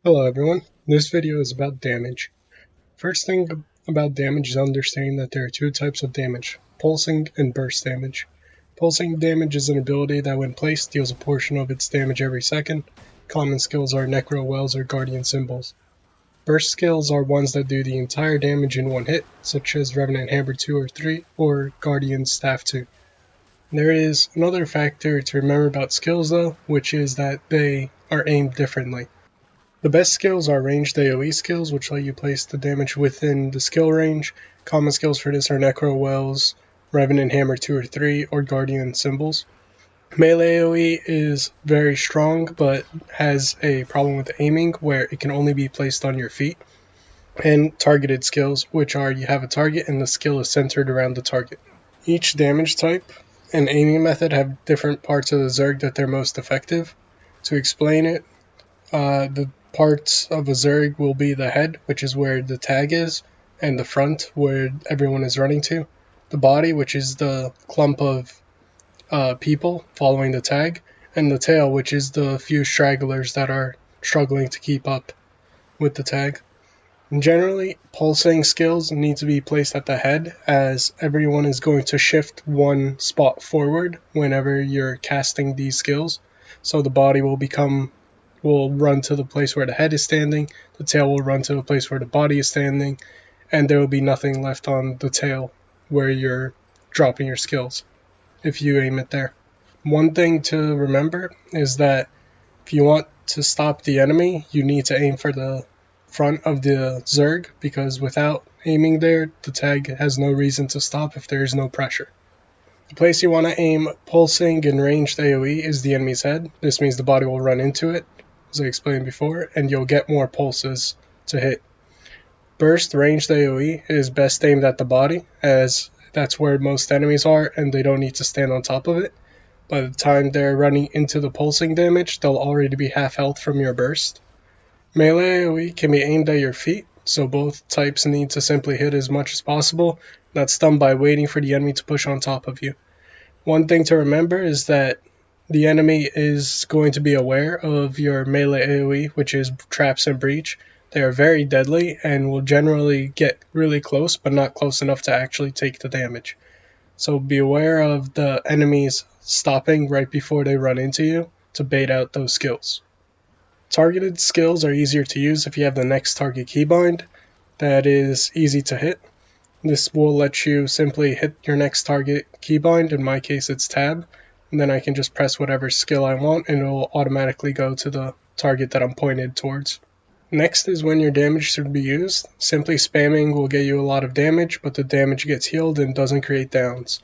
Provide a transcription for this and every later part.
Hello everyone, this video is about damage. First thing about damage is understanding that there are two types of damage, pulsing and burst damage. Pulsing damage is an ability that when placed deals a portion of its damage every second. Common skills are Necro Wells or Guardian Symbols. Burst skills are ones that do the entire damage in one hit, such as Revenant Hammer 2 or 3 or Guardian Staff 2. There is another factor to remember about skills though, which is that they are aimed differently. The best skills are ranged AoE skills, which let you place the damage within the skill range. Common skills for this are Necro Wells, Revenant Hammer 2 or 3, or Guardian Symbols. Melee AoE is very strong, but has a problem with aiming, where it can only be placed on your feet. And targeted skills, which are you have a target and the skill is centered around the target. Each damage type and aiming method have different parts of the zerg that they're most effective. To explain it, the parts of a zerg will be the head, which is where the tag is, and the front, where everyone is running to. The body, which is the clump of people following the tag, and the tail, which is the few stragglers that are struggling to keep up with the tag. And generally, pulsing skills need to be placed at the head, as everyone is going to shift one spot forward whenever you're casting these skills. So the body will run to the place where the head is standing, the tail will run to the place where the body is standing, and there will be nothing left on the tail where you're dropping your skills if you aim it there. One thing to remember is that if you want to stop the enemy, you need to aim for the front of the zerg, because without aiming there, the tag has no reason to stop if there is no pressure. The place you want to aim pulsing and ranged AoE is the enemy's head. This means the body will run into it, as I explained before, and you'll get more pulses to hit. Burst ranged AoE is best aimed at the body, as that's where most enemies are and they don't need to stand on top of it. By the time they're running into the pulsing damage, they'll already be half health from your burst. Melee AoE can be aimed at your feet, so both types need to simply hit as much as possible. That's done by waiting for the enemy to push on top of you. One thing to remember is that the enemy is going to be aware of your melee AoE, which is traps and breach. They are very deadly and will generally get really close, but not close enough to actually take the damage. So be aware of the enemies stopping right before they run into you to bait out those skills. Targeted skills are easier to use if you have the next target keybind. That is easy to hit. This will let you simply hit your next target keybind, in my case it's tab, and then I can just press whatever skill I want and it will automatically go to the target that I'm pointed towards. Next is when your damage should be used. Simply spamming will get you a lot of damage, but the damage gets healed and doesn't create downs.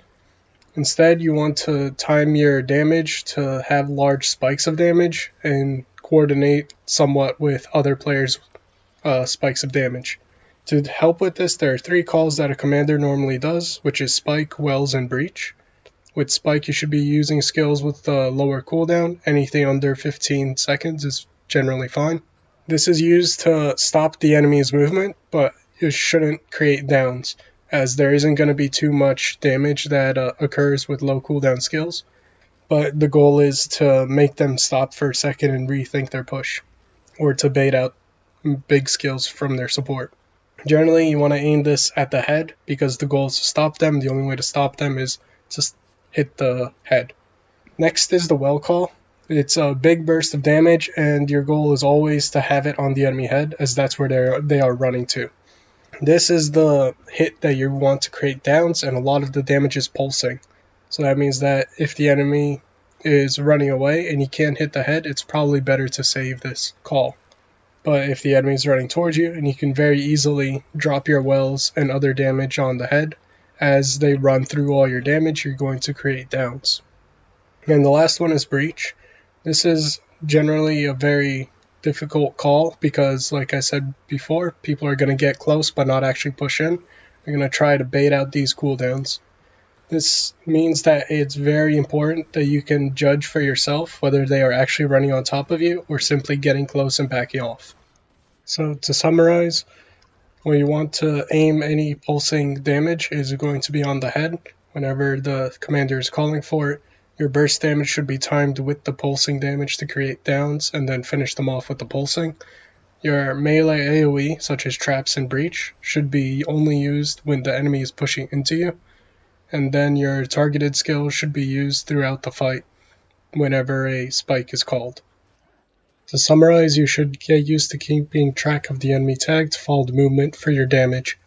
Instead, you want to time your damage to have large spikes of damage and coordinate somewhat with other players' spikes of damage. To help with this, there are 3 calls that a commander normally does, which is Spike, Wells, and Breach. With Spike, you should be using skills with the lower cooldown. Anything under 15 seconds is generally fine. This is used to stop the enemy's movement, but it shouldn't create downs, as there isn't going to be too much damage that occurs with low cooldown skills. But the goal is to make them stop for a second and rethink their push, or to bait out big skills from their support. Generally, you want to aim this at the head, because the goal is to stop them. The only way to stop them is to hit the head. Next is the well call. It's a big burst of damage, and your goal is always to have it on the enemy head, as that's where they are running to. This is the hit that you want to create downs, and a lot of the damage is pulsing. So that means that if the enemy is running away and you can't hit the head, it's probably better to save this call. But if the enemy is running towards you, and you can very easily drop your wells and other damage on the head, as they run through all your damage, you're going to create downs. And the last one is Breach. This is generally a very difficult call because, like I said before, people are going to get close but not actually push in. They're going to try to bait out these cooldowns. This means that it's very important that you can judge for yourself whether they are actually running on top of you or simply getting close and backing off. So to summarize, when you want to aim any pulsing damage is going to be on the head. Whenever the commander is calling for it, your burst damage should be timed with the pulsing damage to create downs and then finish them off with the pulsing. Your melee AoE, such as traps and breach, should be only used when the enemy is pushing into you, and then your targeted skill should be used throughout the fight whenever a spike is called. To summarize, you should get used to keeping track of the enemy tag to follow the movement for your damage.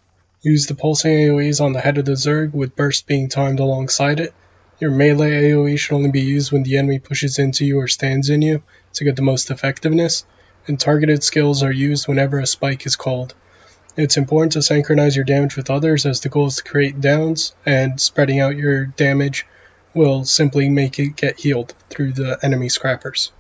Use the pulsing AoEs on the head of the zerg with burst being timed alongside it. Your melee AoE should only be used when the enemy pushes into you or stands in you to get the most effectiveness, and targeted skills are used whenever a spike is called. It's important to synchronize your damage with others as the goal is to create downs, and spreading out your damage will simply make it get healed through the enemy scrappers.